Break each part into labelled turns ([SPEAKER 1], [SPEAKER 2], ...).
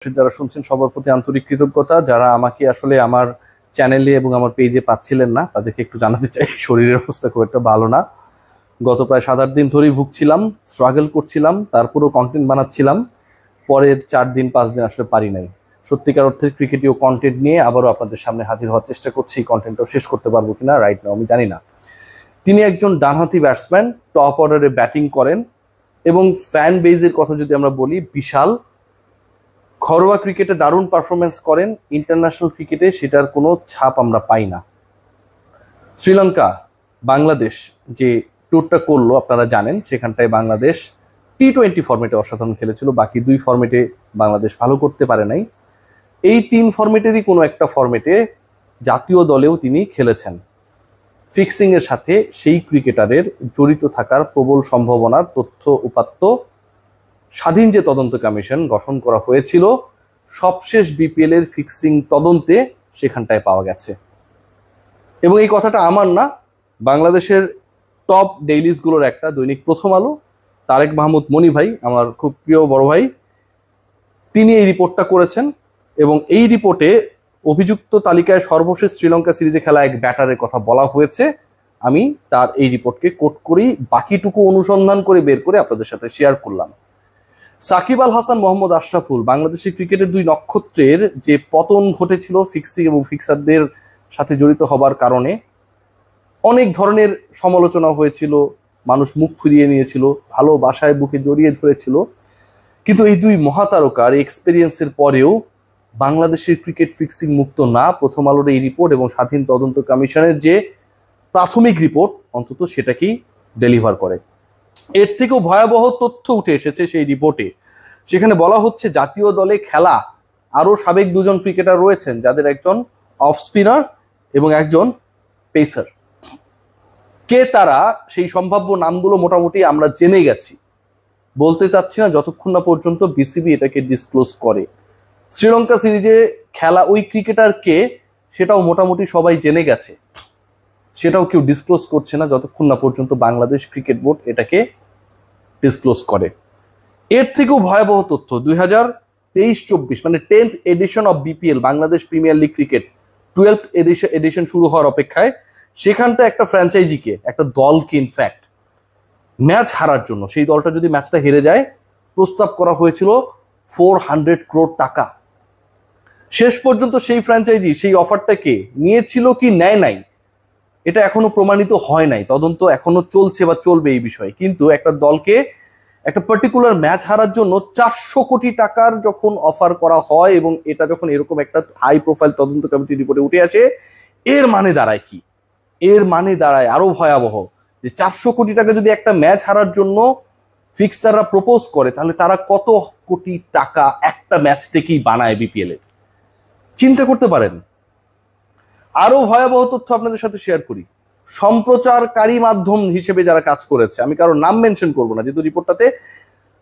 [SPEAKER 1] যারা শুনছেন সবার প্রতি আন্তরিক কৃতজ্ঞতা। যারা আমাকে আসলে আমার চ্যানেলে এবং আমার পেজে পাচ্ছিলেন না তাদেরকে একটু জানাতে চাই শরীরের অবস্থা খুব একটা ভালো না। গত প্রায় 7-8 দিন ধরেই ভুগছিলাম, স্ট্রাগল করছিলাম, তারপরেও কন্টেন্ট বানাচ্ছিলাম। পরের 4 দিন 5 দিন আসলে পারি নাই। সত্যিকার অর্থের ক্রিকেটীয় কন্টেন্ট নিয়ে আবারও আপনাদের সামনে হাজির হওয়ার চেষ্টা করছি। কন্টেন্টটাও শেষ করতে পারবো কিনা রাইট নাও আমি জানি না। তিনি একজন ডানহাতি ব্যাটসম্যান, টপ অর্ডারে ব্যাটিং করেন এবং ফ্যান বেজের কথা যদি আমরা বলি বিশাল। ঘরোয়া ক্রিকেটে দারুণ পারফরমেন্স করেন, ইন্টারন্যাশনাল ক্রিকেটে সেটার কোনো ছাপ আমরা পাই না। শ্রীলঙ্কা বাংলাদেশ যে ট্যুরটা করলো আপনারা জানেন, সেখানটায় বাংলাদেশ টি-20 ফরম্যাটে অসাধারণ খেলেছিল, বাকি 2 ফরম্যাটে বাংলাদেশ ভালো করতে পারে নাই। এই 3 ফরম্যাটেরই কোনো একটা ফরম্যাটে জাতীয় দলেও তিনি খেলেছেন। ফিক্সিংয়ের সাথে সেই ক্রিকেটারের জড়িত থাকার প্রবল সম্ভাবনার তথ্য উপাত্ত স্বাধীন যে তদন্ত কমিশন গঠন করা হয়েছিল সবশেষ বিপিএল এর ফিক্সিং তদন্তে সেখানটায় পাওয়া গেছে। এবং এই কথাটা আমার না, বাংলাদেশের টপ ডেইলিজগুলোর একটা দৈনিক প্রথম আলো, তারেক মাহমুদ মনি ভাই, আমার খুব প্রিয় বড় ভাই, তিনি এই রিপোর্টটা করেছেন। এবং এই রিপোর্টে অভিযুক্ত তালিকায় সর্বশেষ শ্রীলঙ্কা সিরিজে খেলা এক ব্যাটারের কথা বলা হয়েছে। আমি তার এই রিপোর্টকে কোট করেই বাকিটুকু অনুসন্ধান করে বের করে আপনাদের সাথে শেয়ার করলাম। সাকিব আল হাসান, মোহাম্মদ আশরাফুল, বাংলাদেশের ক্রিকেটের 2 নক্ষত্রের যে পতন ঘটেছিল ফিক্সিং এবং ফিক্সারদের সাথে জড়িত হবার কারণে অনেক ধরনের সমালোচনা হয়েছিল, মানুষ মুখ ফিরিয়ে নিয়েছিল, ভালোবাসায় বুকে জড়িয়ে ধরেছিল। কিন্তু এই 2 মহাতারকার এক্সপেরিয়েন্সের পরেও বাংলাদেশের ক্রিকেট ফিক্সিং মুক্ত না। প্রথম আলোর এই রিপোর্ট এবং স্বাধীন তদন্ত কমিশনের যে প্রাথমিক রিপোর্ট অন্তত সেটাকেই ডেলিভার করে। এর থেকেও ভয়াবহ তথ্য উঠে এসেছে সেই রিপোর্টে। সেখানে বলা হচ্ছে জাতীয় দলে খেলা আরও সাবেক 2 জন ক্রিকেটার রয়েছেন, যাদের একজন অফ স্পিনার এবং একজন পেসার। কে তারা সেই সম্ভাব্য নামগুলো মোটামুটি আমরা জেনে গেছি, বলতে চাচ্ছি না যতক্ষণ না পর্যন্ত বিসিবি এটাকে ডিসক্লোজ করে। শ্রীলঙ্কা সিরিজে খেলা ওই ক্রিকেটার কে সেটাও মোটামুটি সবাই জেনে গেছে, সেটাও কেউ ডিসক্লোজ করছে না যতক্ষণ না পর্যন্ত বাংলাদেশ ক্রিকেট বোর্ড এটাকে ডিসক্লোজ করে। এর থেকেও ভয়াবহ তথ্য 2023-24 মানে 10th edition of BPL, Bangladesh Premier League cricket 12th edition শুরু হওয়ার অপেক্ষায়, সেখানটা একটা ফ্র্যাঞ্চাইজিকে, একটা দলকে ইনফ্যাক্ট ম্যাচ হারার জন্য, সেই দলটা যদি ম্যাচটা হেরে যায়, প্রস্তাব করা হয়েছিল 400 crore টাকা। শেষ পর্যন্ত সেই ফ্র্যাঞ্চাইজি সেই অফারটাকে নিয়েছিল কি নেয় নাই এটা এখনো প্রমাণিত হয় নাই, তদন্ত এখনো চলছে বা চলবে এই বিষয়ে। কিন্তু একটা দলকে একটা পার্টিকুলার ম্যাচ হারার জন্য 400 কোটি টাকার যখন অফার করা হয় এবং এটা যখন এরকম একটা হাই প্রোফাইল তদন্ত কমিটি রিপোর্টে উঠে আসে, এর মানে দাঁড়ায় কি? এর মানে দাঁড়ায় আরো ভয়াবহ, যে 400 কোটি টাকা যদি একটা ম্যাচ হারার জন্য ফিক্সাররা প্রপোজ করে, তাহলে তারা কত কোটি টাকা একটা ম্যাচ থেকেই বানায় বিপিএল এর। চিন্তা করতে পারেন। আরো ভয়াবহ তথ্য আপনাদের সাথে শেয়ার করি। সম্প্রচারকারী মাধ্যম হিসেবে যারা কাজ করেছে, আমি কারো নাম মেনশন করবো না যেহেতু রিপোর্টটাতে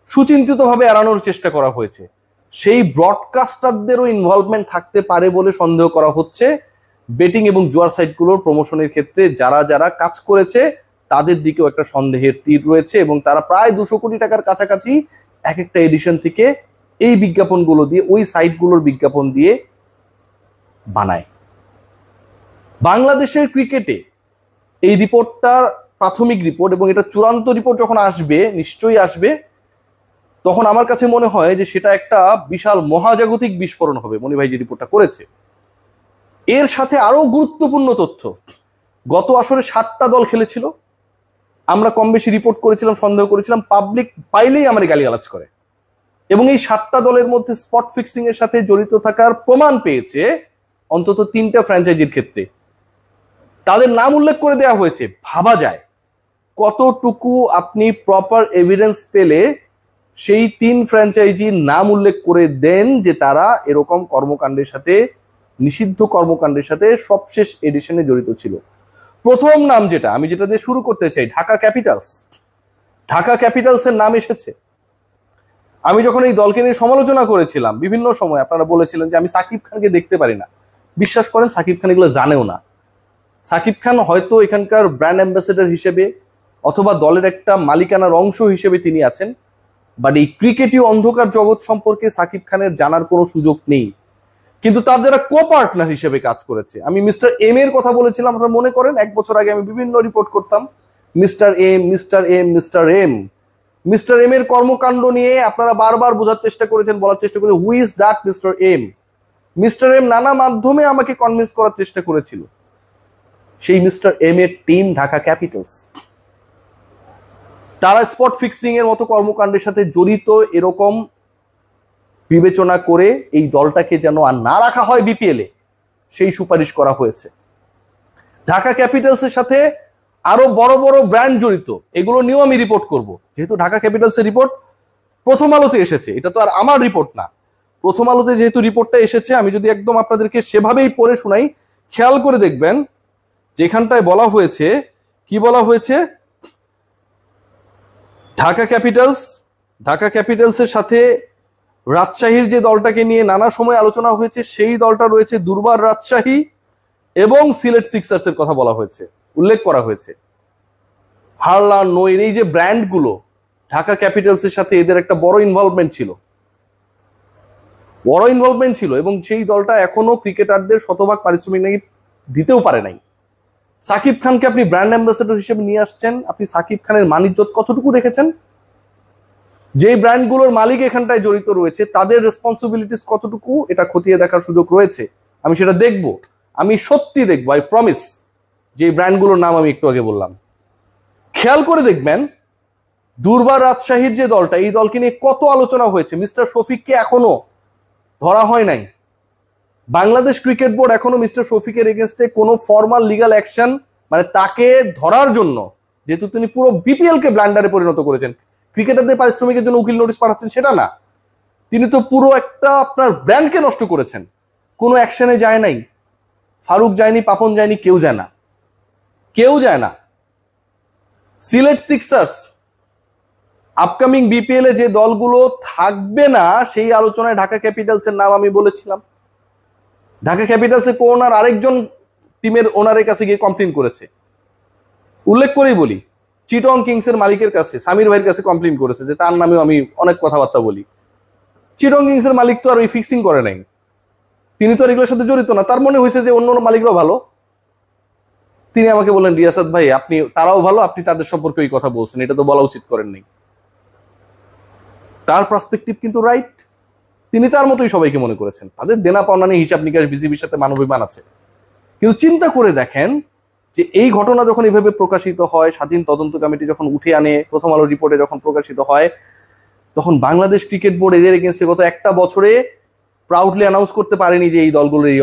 [SPEAKER 1] সুচিন্তিতভাবে এড়ানোর চেষ্টা করা হয়েছে, সেই ব্রডকাস্টারদেরও ইনভলভমেন্ট থাকতে পারে বলে সন্দেহ করা হচ্ছে। বেটিং এবং জুয়ার সাইটগুলোর প্রমোশনের ক্ষেত্রে যারা যারা কাজ করেছে তাদের দিকেও একটা সন্দেহের তীর রয়েছে এবং তারা প্রায় 200 কোটি টাকার কাছাকাছি এক একটা এডিশন থেকে এই বিজ্ঞাপনগুলো দিয়ে, ওই সাইটগুলোর বিজ্ঞাপন দিয়ে বানায়। বাংলাদেশের ক্রিকেটে এই রিপোর্টটা প্রাথমিক রিপোর্ট এবং এটা চূড়ান্ত রিপোর্ট যখন আসবে, নিশ্চয়ই আসবে, তখন আমার কাছে মনে হয় যে সেটা একটা বিশাল মহাজাগতিক বিস্ফোরণ হবে মনি ভাই যে রিপোর্টটা করেছে। এর সাথে আরো গুরুত্বপূর্ণ তথ্য, গত আসরে 7টা দল খেলেছিল, আমরা কম বেশি রিপোর্ট করেছিলাম, সন্দেহ করেছিলাম, পাবলিক পাইলেই আমার গালিগালাজ করে। এবং এই 7টা দলের মধ্যে স্পট ফিক্সিং এর সাথে জড়িত থাকার প্রমাণ পেয়েছে অন্তত 3টা ফ্র্যাঞ্চাইজির ক্ষেত্রে। তাদের নাম উল্লেখ করে দেওয়া হয়েছে। ভাবা যায় কতটুকু আপনি প্রপার এভিডেন্স পেলে সেই 3 ফ্র্যাঞ্চাইজির নাম উল্লেখ করে দেন যে তারা এরকম কর্মকাণ্ডের সাথে, নিষিদ্ধ কর্মকাণ্ডের সাথে সবশেষ এডিশনে জড়িত ছিল। প্রথম নাম যেটা আমি যেটা দিয়ে শুরু করতে চাই, ঢাকা ক্যাপিটালস। ঢাকা ক্যাপিটালসের নাম এসেছে। আমি যখন এই দলকে নিয়ে সমালোচনা করেছিলাম বিভিন্ন সময়, আপনারা বলেছিলেন যে আমি সাকিব খানকে দেখতে পারি না। বিশ্বাস করেন, সাকিব খান এগুলো জানেও না। সাকিব খান হয়তো এখানকার ব্র্যান্ড অ্যাম্বাসেডর হিসেবে অথবা দলের একটা মালিকানার অংশ হিসেবে তিনি আছেন, বাট এই ক্রিকেটীয় অন্ধকার জগৎ সম্পর্কে সাকিব খানের জানার কোনো সুযোগ নেই। কিন্তু তার যারা কো পার্টনার হিসেবে কাজ করেছে, আমি মিস্টার এম এর কথা বলেছিলাম, আপনারা মনে করেন 1 বছর আগে আমি বিভিন্ন রিপোর্ট করতাম mister M mister M mister M. Mister M এর কর্মকাণ্ড নিয়ে আপনারা বারবার বোঝার চেষ্টা করেছেন, বলার চেষ্টা করেছেন who is that mister M. Mister M নানা মাধ্যমে আমাকে কনভিন্স করার চেষ্টা করেছিল। সেই মিস্টার এম এর টিম ঢাকা ক্যাপিটালস, তারা স্পট ফিক্সিং এর মতো কর্মকাণ্ডের সাথে জড়িত এরকম বিবেচনা করে এই দলটাকে যেন আর না রাখা হয় বিপিএল এ, সেই সুপারিশ করা হয়েছে। ঢাকা ক্যাপিটালসের সাথে আরো বড় বড় ব্র্যান্ড জড়িত, এগুলো নিয়েও আমি রিপোর্ট করব। যেহেতু ঢাকা ক্যাপিটালসের রিপোর্ট প্রথম আলোতে এসেছে, এটা তো আর আমার রিপোর্ট না, প্রথম আলোতে যেহেতু রিপোর্টটা এসেছে, আমি যদি একদম আপনাদেরকে সেভাবেই পড়ে শোনাই, খেয়াল করে দেখবেন যেখানটায় বলা হয়েছে, কি বলা হয়েছে, ঢাকা ক্যাপিটালসের সাথে রাজশাহীর যে দলটাকে নিয়ে নানা সময় আলোচনা হয়েছে, সেই দলটা রয়েছে দুর্বার রাজশাহী, এবং সিলেট সিক্সার্সের কথা বলা হয়েছে, উল্লেখ করা হয়েছে। হারলা নইর এই যে ব্র্যান্ডগুলো, ঢাকা ক্যাপিটালসের সাথে এদের একটা বড় ইনভলভমেন্ট ছিল, এবং সেই দলটা এখনো ক্রিকেটারদের শতভাগ পারিশ্রমিক নাকি দিতেও পারে নাই। সাকিব খানকে আপনি ব্র্যান্ড অ্যাম্বাসেডর হিসেবে নিয়ে আসছেন, আপনি সাকিব খানের মান-ইজ্জত কতটুকু রেখেছেন? যেই ব্র্যান্ডগুলোর মালিক এখানটায় জড়িত রয়েছে, তাদের রেসপন্সিবিলিটিস কতটুকু, এটা খতিয়ে দেখার সুযোগ রয়েছে। আমি সেটা দেখব, আমি সত্যি দেখবো, আই প্রমিস। যে ব্র্যান্ডগুলোর নাম আমি একটু আগে বললাম, খেয়াল করে দেখবেন দুর্বার রাজশাহীর যে দলটা, এই দলকে নিয়ে কত আলোচনা হয়েছে। মিস্টার শফিককে এখনো ধরা হয় নাই। বাংলাদেশ ক্রিকেট বোর্ড এখনো মিস্টার শফিকের এগেনস্টে কোনো ফর্মাল লিগাল অ্যাকশন, মানে তাকে ধরার জন্য, যেহেতু তিনি পুরো বিপিএল কে ব্ল্যান্ডারে পরিণত করেছেন, ক্রিকেটারদের পারিশ্রমিকের জন্য উকিল নোটিশ পাঠাচ্ছেন সেটা না, তিনি তো পুরো একটা আপনার ব্র্যান্ডকে নষ্ট করেছেন। কোনো অ্যাকশনে যায় নাই, ফারুক যায়নি, পাপন যায়নি, কেউ যায় না। সিলেট সিক্সার্স আপকামিং বিপিএল এ যে দলগুলো থাকবে না, সেই আলোচনায় ঢাকা ক্যাপিটালসের নাম আমি বলেছিলাম। ঢাকা ক্যাপিটালসের ওনার আরেকজন টিমের ওনারের কাছে গিয়ে কমপ্লেন করেছে, উল্লেখ করেই বলি, চিটং কিংসের মালিকের কাছে, সামির ভাইয়ের কাছে কমপ্লেন করেছে, যে তার নামেও আমি অনেক কথাবার্তা বলি। চিটং কিংসের মালিক তো আর ওই ফিক্সিং করে নাই, তিনি তো আর এগুলোর সাথে জড়িত না। তার মনে হয়েছে যে অন্য মালিকরাও ভালো, তিনি আমাকে বললেন রিয়াসাত ভাই আপনি, তারাও ভালো, আপনি তাদের সম্পর্কে ওই কথা বলছেন, এটা তো বলা উচিত করেন নাই। তার পার্সপেক্টিভ কিন্তু রাইট, তিনি তার মতোই সবাইকে মনে করেছেন। তাদের দেনা পাওনা নিয়ে হিসাব নিকাশ বিসিবির সাথে মানবিমান আছে। কিন্তু চিন্তা করে দেখেন যে এই ঘটনা যখন এইভাবে প্রকাশিত হয়, স্বাধীন তদন্ত কমিটি যখন উঠে আনে, প্রথম আলো রিপোর্টে যখন প্রকাশিত হয়, তখন বাংলাদেশ ক্রিকেট বোর্ড এদের এগেনস্টে গত একটা বছরে প্রাউডলি অ্যানাউন্স করতে পারেনি যে এই দলগুলোর এই